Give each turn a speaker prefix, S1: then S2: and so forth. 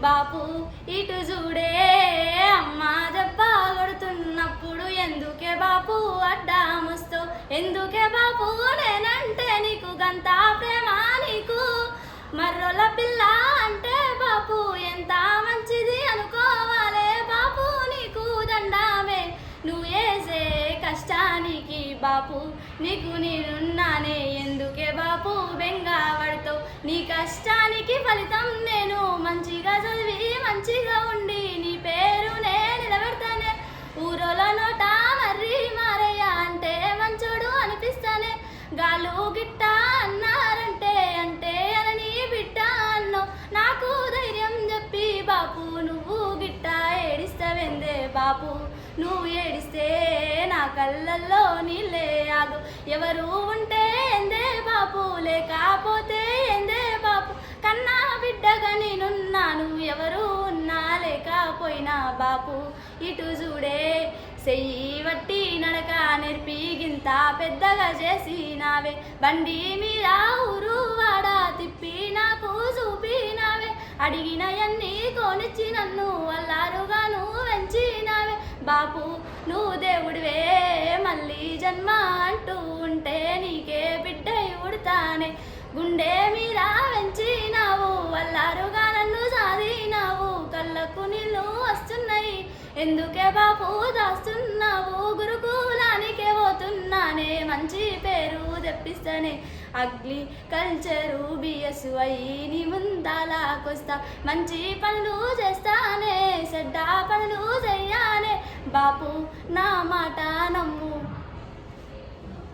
S1: బాపు ఇటు చూడే అమ్మ దెబ్బ కొడుతున్నప్పుడు ఎందుకే బాపు అడ్డాముస్తో ఎందుకే బాపు నేనంటే నీకు గంత ప్రేమ నీకు మర్రోల పిల్ల అంటే బాపు ఎంత మంచిది అనుకోవాలే బాపు నీకు దండామే నువ్వు వేసే కష్టానికి బాపు నీకు నేనున్నానే ఎందుకే బాపు బెంగా పడతావు నీ కష్టానికి ఫలితం నేను మంచిగా చదివి మంచిగా ఉండి నీ పేరునే నిలబెడతానే ఊరోల నోట మర్రి మారయ్య అంటే మంచోడు అనిపిస్తానే గాలు గిట్ట అన్నారంటే అంటే అని బిడ్డ అన్నో నాకు ధైర్యం చెప్పి బాపు నువ్వు గిట్ట ఏడిస్తావెందే బాపు నువ్వు ఏడిస్తే నా కళ్ళల్లో నీళ్ళే ఆగు ఎవరు ఉంటే ఎందే బాపు లేకపోతే ఎందే బాపు కన్నా బిడ్డగా నేనున్నాను ఎవరు ఉన్నా లేకపోయినా బాపు ఇటు చూడే చెయ్యి వట్టి నడక నేర్పి గింత పెద్దగా చేసినావే బండి మీద ఊరు వాడ తిప్పి నాకు చూపినావే అడిగినయన్నీ కొనిచ్చి నన్ను అల్లారుగాను వెంచినావే బాపు నువ్వు దేవుడివే మళ్ళీ జన్మ అంటూ ఉంటే నీకే బిడ్డ ఉడతానే గుండె మీద వెంచినావు అల్లారుగా నన్ను సాధినావు కళ్ళకు నీళ్ళు వస్తున్నాయి ఎందుకే బాపు దాస్తున్నావు గురుకులానికే పోతున్నానే మంచి పేరు తెప్పిస్తానే అగ్రికల్చరు బిఎస్ అయ్యి నీ ముందాలాకొస్తా మంచి పనులు చేస్తానే చెడ్డ పనులు చెయ్యానే బాపు నా మాట నమ్ము